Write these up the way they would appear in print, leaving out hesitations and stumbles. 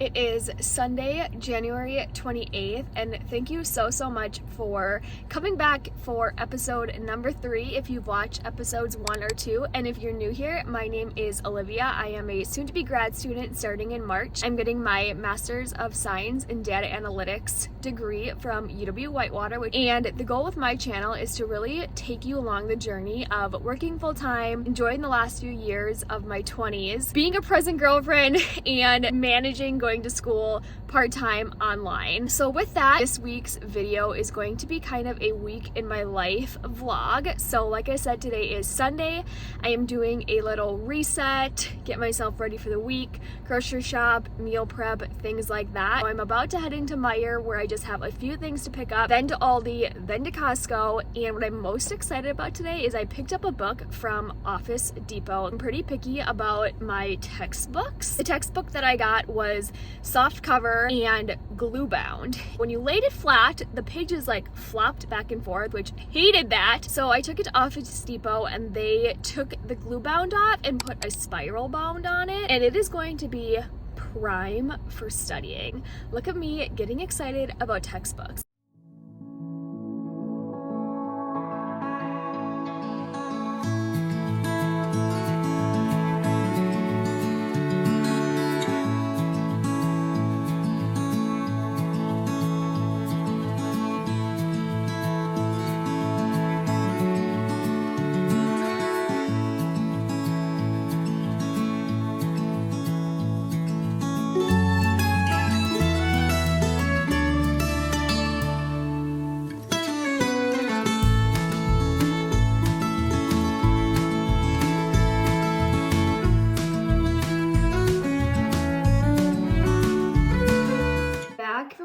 It is Sunday, January 28th, and thank you so much for coming back for episode number 3 if you've watched episodes 1 or 2. And if you're new here, my name is Olivia. I am a soon-to-be grad student starting in March. I'm getting my Master's of Science in Data Analytics degree from UW-Whitewater. And the goal with my channel is to really take you along the journey of working full-time, enjoying the last few years of my 20s, being a present girlfriend, and managing going to school part-time online. So with that, this week's video is going to be kind of a week in my life vlog. So like I said, today is Sunday. I am doing a little reset, get myself ready for the week, grocery shop, meal prep, things like that. So I'm about to head into Meijer where I just have a few things to pick up, then to Aldi, then to Costco. And what I'm most excited about today is I picked up a book from Office Depot. I'm pretty picky about my textbooks. The textbook that I got was soft cover and glue bound. When you laid it flat, the pages like flopped back and forth, which hated that. So I took it to Office Depot and they took the glue bound off and put a spiral bound on it, and it is going to be prime for studying. Look at me getting excited about textbooks.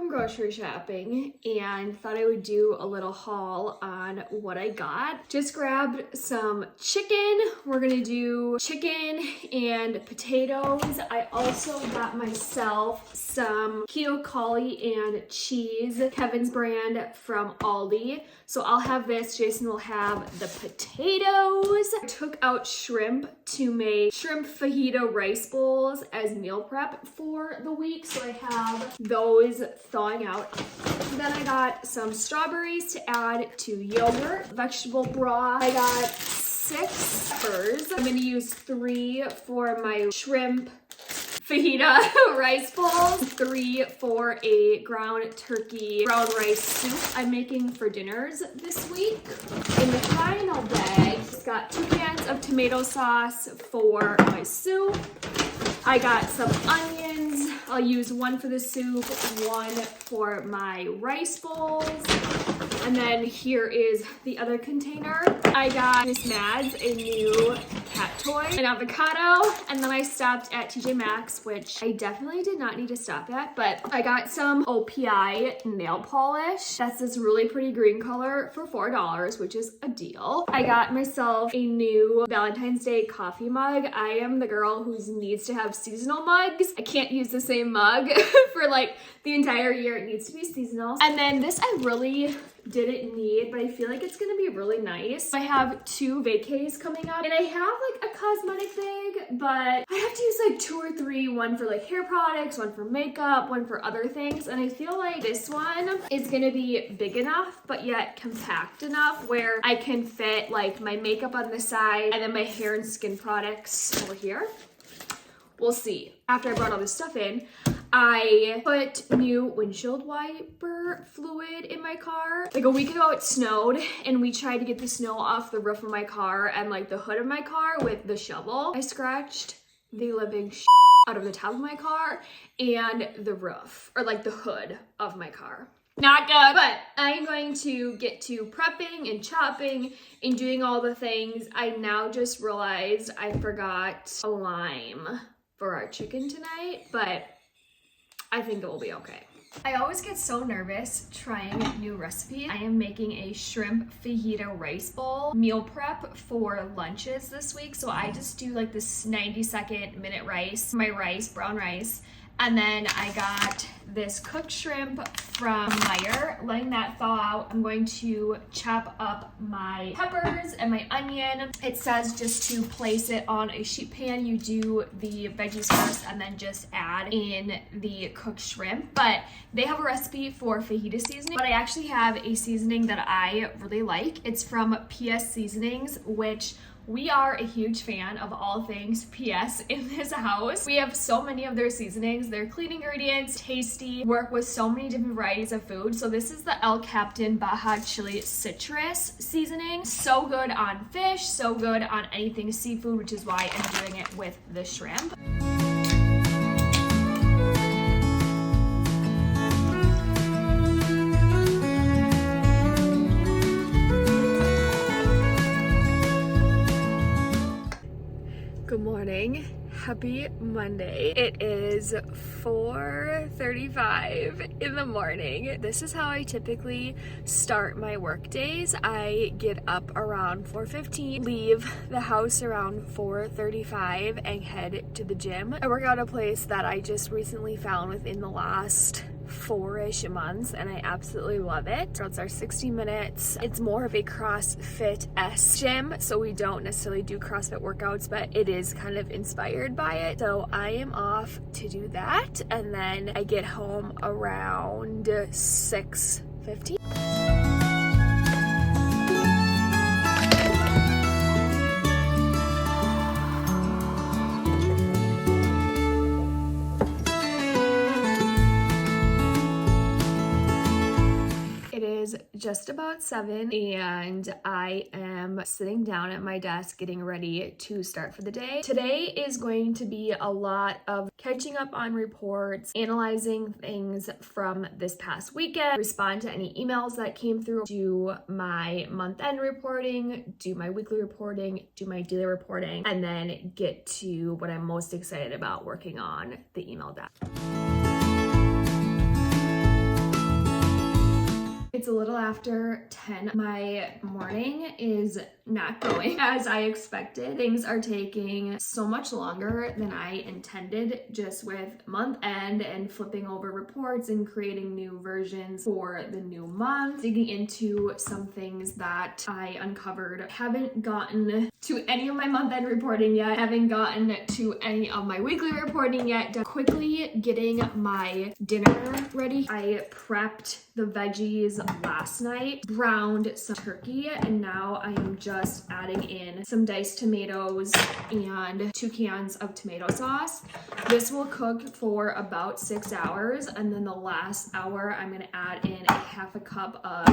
Grocery shopping and thought I would do a little haul on what I got. Just grabbed some chicken. We're gonna do chicken and potatoes. I also got myself some keto cauli and cheese, Kevin's brand from Aldi. So I'll have this, Jason will have the potatoes. I took out shrimp to make shrimp fajita rice bowls as meal prep for the week. So I have those thawing out. Then I got some strawberries to add to yogurt, vegetable broth. I got 6 peppers. I'm gonna use 3 for my shrimp fajita rice bowls, 3 for a ground turkey brown rice soup I'm making for dinners this week. In the final bag, it's got 2 cans of tomato sauce for my soup. I got some onions. I'll use 1 for the soup, 1 for my rice bowls. And then here is the other container. I got Miss Mads a new cat toy, an avocado, and then I stopped at TJ Maxx, which I definitely did not need to stop at, but I got some OPI nail polish. That's this really pretty green color for $4, which is a deal. I got myself a new Valentine's Day coffee mug. I am the girl who needs to have seasonal mugs. I can't use the same mug for like the entire year. It needs to be seasonal. And then this I really didn't need, but I feel like it's gonna be really nice. I have 2 vacays coming up, and I have like a cosmetic bag, but I have to use like 2 or 3, 1 for like hair products, 1 for makeup, 1 for other things, and I feel like this one is gonna be big enough, but yet compact enough where I can fit like my makeup on the side and then my hair and skin products over here. We'll see. After I brought all this stuff in, I put new windshield wiper fluid in my car. Like a week ago it snowed and we tried to get the snow off the roof of my car and like the hood of my car with the shovel. I scratched the living out of the top of my car and the roof, or like the hood of my car. Not good, but I'm going to get to prepping and chopping and doing all the things. I now just realized I forgot a lime for our chicken tonight, but I think it will be okay. I always get so nervous trying new recipes. I am making a shrimp fajita rice bowl meal prep for lunches this week. So I just do like this 90-second minute rice, my rice, brown rice. And then I got this cooked shrimp from Meyer, letting that thaw out. I'm going to chop up my peppers and my onion. It says just to place it on a sheet pan. You do the veggies first and then just add in the cooked shrimp. But they have a recipe for fajita seasoning, but I actually have a seasoning that I really like. It's from PS Seasonings, which we are a huge fan of all things PS in this house. We have so many of their seasonings. They're clean ingredients, tasty, work with so many different varieties of food. So this is the El Captain Baja Chili Citrus seasoning. So good on fish, so good on anything seafood, which is why I'm doing it with the shrimp. Good morning. Happy Monday. It is 4:35 in the morning. This is how I typically start my work days. I get up around 4:15, leave the house around 4:35 and head to the gym. I work out at a place that I just recently found within the last 4-ish months and I absolutely love it. So it's our 60 minutes. It's more of a CrossFit-esque gym, so we don't necessarily do CrossFit workouts, but it is kind of inspired by it. So I am off to do that and then I get home around 6:15. Just about 7 and I am sitting down at my desk getting ready to start for the day. Today is going to be a lot of catching up on reports, analyzing things from this past weekend, respond to any emails that came through, do my month-end reporting, do my weekly reporting, do my daily reporting, and then get to what I'm most excited about, working on the email deck. It's a little after 10. My morning is not going as I expected. Things are taking so much longer than I intended, just with month end and flipping over reports and creating new versions for the new month, digging into some things that I uncovered. Haven't gotten to any of my month end reporting yet, haven't gotten to any of my weekly reporting yet. Quickly getting my dinner ready. I prepped the veggies last night, browned some turkey, and now I am just adding in some diced tomatoes and 2 cans of tomato sauce. This will cook for about 6 hours, and then the last hour I'm gonna add in a half a cup of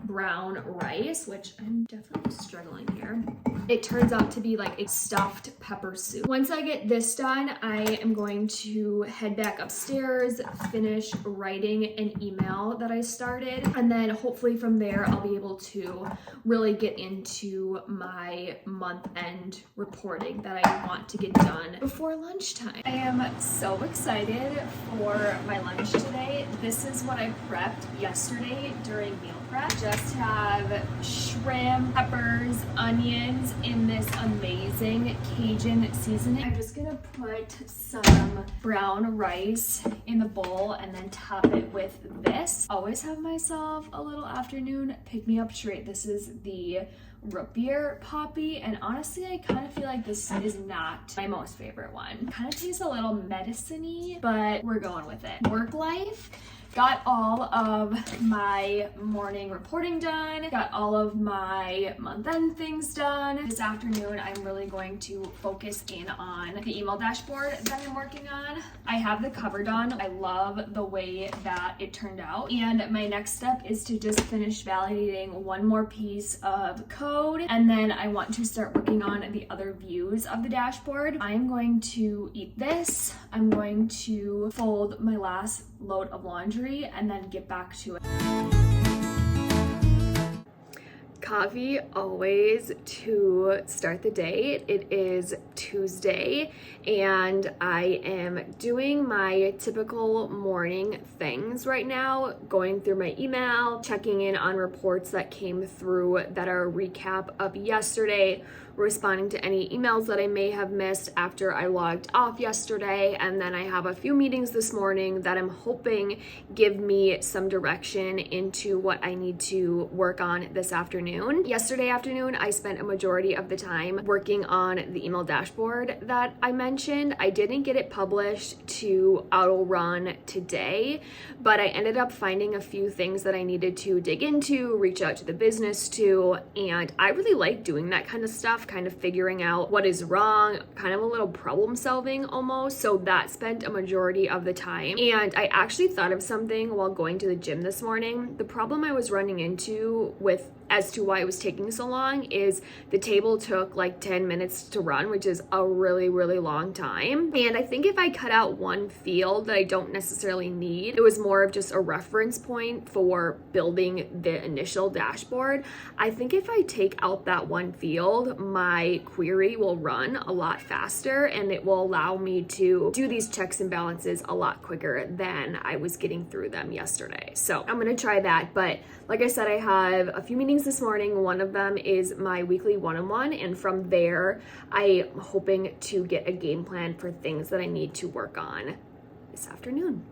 brown rice, which I'm definitely struggling here. It turns out to be like a stuffed pepper soup. Once I get this done, I am going to head back upstairs, finish writing an email that I started, and then hopefully from there I'll be able to really get into my month-end reporting that I want to get done before lunchtime. I am so excited for my lunch today. This is what I prepped yesterday during meal prep. Just have shrimp, peppers, onions in this amazing Cajun seasoning. I'm just gonna put some brown rice in the bowl and then top it with this. Always have myself a little afternoon pick-me-up treat. This is the root beer poppy, and honestly I kind of feel like this is not my most favorite one. Kind of tastes a little medicine-y, but we're going with it. Work life. Got all of my morning reporting done, got all of my month-end things done. This afternoon, I'm really going to focus in on the email dashboard that I'm working on. I have the cover done. I love the way that it turned out. And my next step is to just finish validating one more piece of code. And then I want to start working on the other views of the dashboard. I am going to eat this. I'm going to fold my last load of laundry and then get back to it. coffee always to start the day. It is Tuesday and I am doing my typical morning things right now, going through my email, checking in on reports that came through that are a recap of yesterday, responding to any emails that I may have missed after I logged off yesterday, and then I have a few meetings this morning that I'm hoping give me some direction into what I need to work on this afternoon. Yesterday afternoon, I spent a majority of the time working on the email dashboard that I mentioned. I didn't get it published to auto run today, but I ended up finding a few things that I needed to dig into, reach out to the business to, and I really like doing that kind of stuff, kind of figuring out what is wrong, kind of a little problem solving almost. So that spent a majority of the time. And I actually thought of something while going to the gym this morning. The problem I was running into with as to why it was taking so long is the table took like 10 minutes to run, which is a really, really long time. And I think if I cut out one field that I don't necessarily need, it was more of just a reference point for building the initial dashboard. I think if I take out that one field, my query will run a lot faster and it will allow me to do these checks and balances a lot quicker than I was getting through them yesterday. So I'm gonna try that. But like I said, I have a few meetings this morning. One of them is my weekly one-on-one, and from there, I'm hoping to get a game plan for things that I need to work on this afternoon.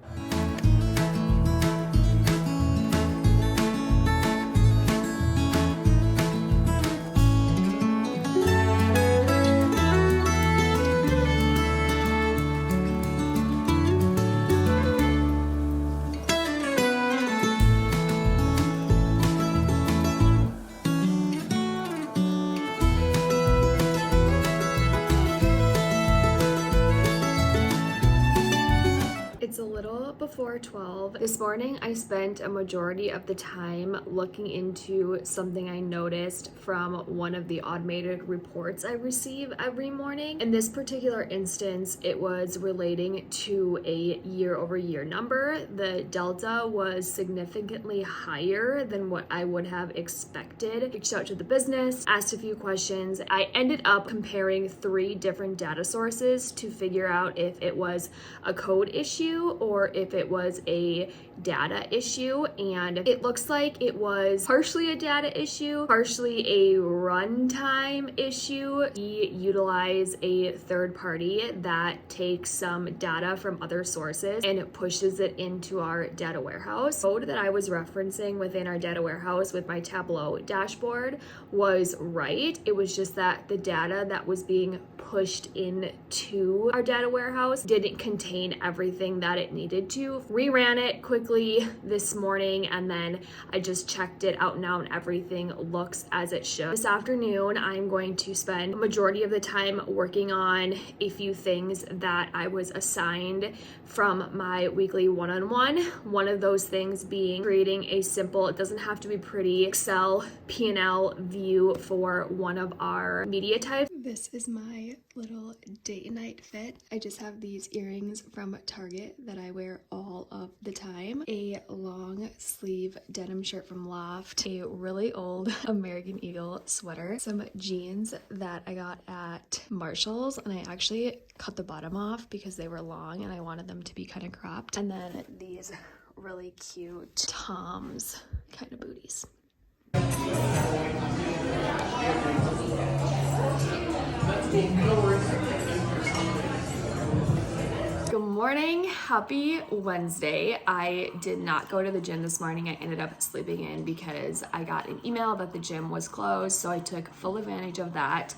It's a little before 12. This morning, I spent a majority of the time looking into something I noticed from one of the automated reports I receive every morning. In this particular instance, it was relating to a year-over-year number. The delta was significantly higher than what I would have expected. Reached out to the business, asked a few questions. I ended up comparing 3 different data sources to figure out if it was a code issue or if it was a data issue, and it looks like it was partially a data issue, partially a runtime issue. We utilize a third party that takes some data from other sources and pushes it into our data warehouse. The code that I was referencing within our data warehouse with my Tableau dashboard was right. It was just that the data that was being pushed into our data warehouse didn't contain everything that it needed to. Reran it quickly this morning, and then I just checked it out now and everything looks as it should. This afternoon, I'm going to spend a majority of the time working on a few things that I was assigned from my weekly one-on-one. One of those things being creating a simple, it doesn't have to be pretty, Excel P&L view for one of our media types. This is my little date night fit. I just have these earrings from Target that I wear all of the time, a long sleeve denim shirt from Loft, a really old American Eagle sweater, some jeans that I got at Marshall's, and I actually cut the bottom off because they were long and I wanted them to be kind of cropped, and then these really cute Toms kind of booties. Good morning, happy Wednesday. I did not go to the gym this morning. I ended up sleeping in because I got an email that the gym was closed, so I took full advantage of that.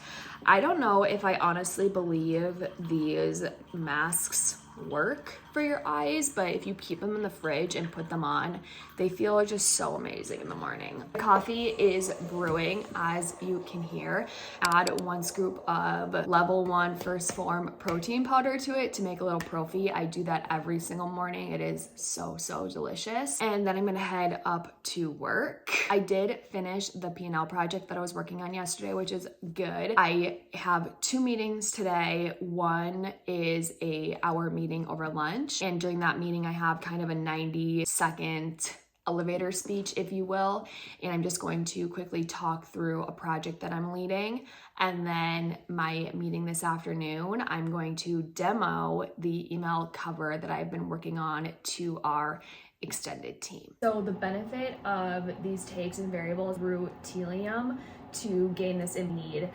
I don't know if I honestly believe these masks work for your eyes, but if you keep them in the fridge and put them on, they feel just so amazing in the morning. Coffee is brewing, as you can hear. Add 1 scoop of level 1 first form protein powder to it to make a little profi. I do that every single morning. It is so delicious. And then I'm gonna head up to work. I did finish the P&L project that I was working on yesterday, which is good. I have 2 meetings today. One is a hour meeting over lunch, and during that meeting I have kind of a 90-second elevator speech, if you will, and I'm just going to quickly talk through a project that I'm leading. And then my meeting this afternoon, I'm going to demo the email cover that I've been working on to our extended team. So the benefit of these tags and variables through Telium to gain this lead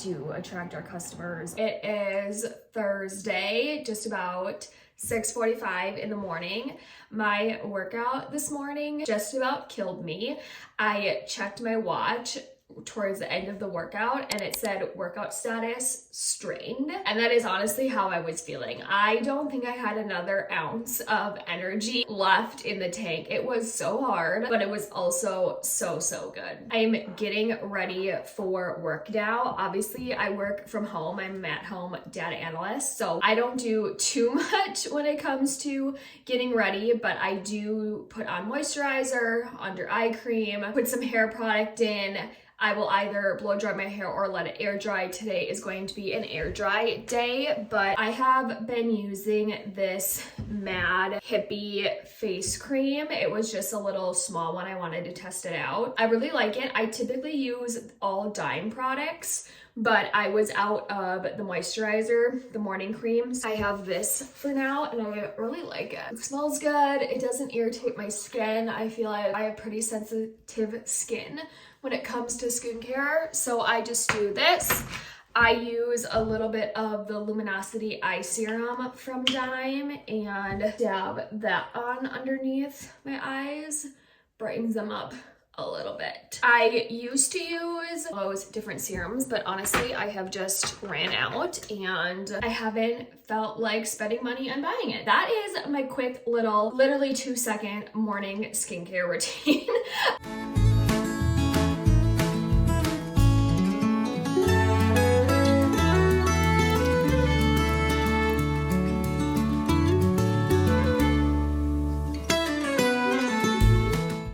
to attract our customers. It is Thursday, just about 6:45 in the morning. My workout this morning just about killed me. I checked my watch towards the end of the workout and it said workout status strained, and that is honestly how I was feeling. I don't think I had another ounce of energy left in the tank. It was so hard, but it was also so good. I'm getting ready for work now. Obviously I work from home. I'm at home data analyst, so I don't do too much when it comes to getting ready, but I do put on moisturizer, under eye cream, put some hair product in. I will either blow dry my hair or let it air dry. Today is going to be an air dry day, but I have been using this Mad Hippie face cream. It was just a little small one. I wanted to test it out. I really like it. I typically use all Dime products, but I was out of the moisturizer, the morning creams. I have this for now and I really like it. It smells good. It doesn't irritate my skin. I feel like I have pretty sensitive skin when it comes to skincare, so I just do this. I use a little bit of the Luminosity Eye Serum from Dime and dab that on underneath my eyes, brightens them up a little bit. I used to use those different serums, but honestly, I have just ran out and I haven't felt like spending money on buying it. That is my quick little, literally 2-second morning skincare routine.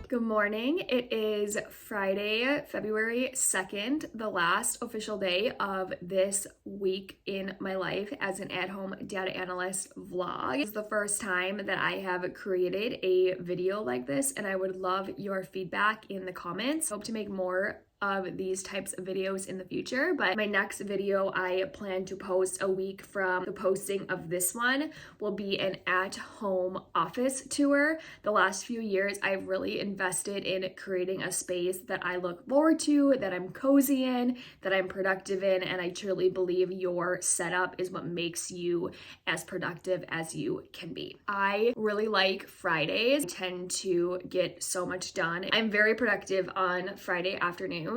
Good morning. It is Friday, February 2nd, the last official day of this week in my life as an at-home data analyst vlog. It's the first time that I have created a video like this, and I would love your feedback in the comments. Hope to make more of these types of videos in the future, but my next video I plan to post a week from the posting of this one will be an at-home office tour. The last few years I've really invested in creating a space that I look forward to, that I'm cozy in, that I'm productive in, and I truly believe your setup is what makes you as productive as you can be. I really like Fridays. I tend to get so much done. I'm very productive on Friday afternoon.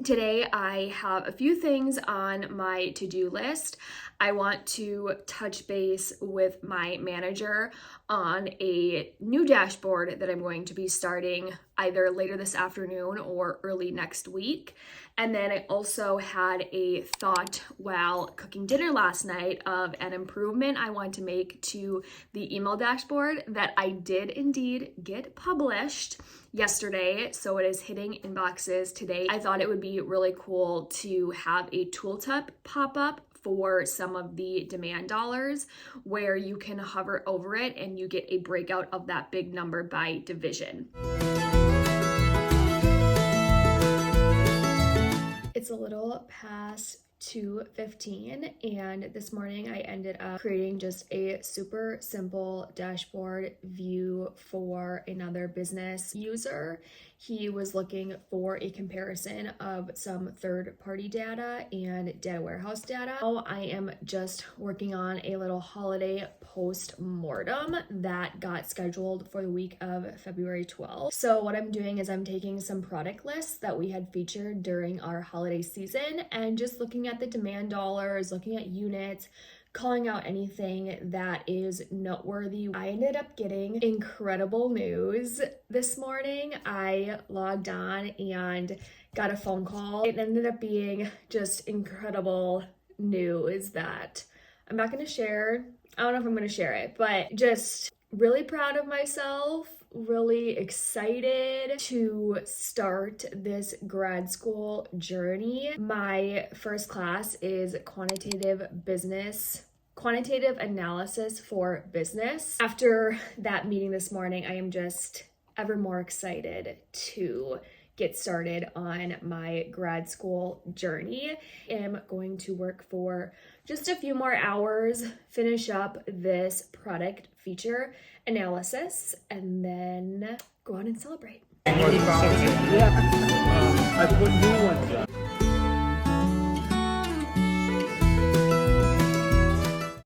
Today I have a few things on my to-do list. I want to touch base with my manager on a new dashboard that I'm going to be starting either later this afternoon or early next week. And then I also had a thought while cooking dinner last night of an improvement I want to make to the email dashboard that I did indeed get published yesterday, so it is hitting inboxes today. I thought it would be really cool to have a tooltip pop up for some of the demand dollars where you can hover over it and you get a breakout of that big number by division. It's a little past 2:15 and this morning I ended up creating just a super simple dashboard view for another business user. He was looking for a comparison of some third-party data and data warehouse data. Now I am just working on a little holiday post-mortem that got scheduled for the week of February 12th. So what I'm doing is I'm taking some product lists that we had featured during our holiday season and just looking at the demand dollars, looking at units, calling out anything that is noteworthy. I ended up getting incredible news this morning. I logged on and got a phone call. It ended up being just incredible news that I'm not going to share. I don't know if I'm going to share it, but just really proud of myself. Really excited to start this grad school journey. My first class is quantitative analysis for business. After that meeting this morning, I am just ever more excited to get started on my grad school journey. I'm going to work for just a few more hours, finish up this product feature analysis, and then go out and celebrate. I put new ones up.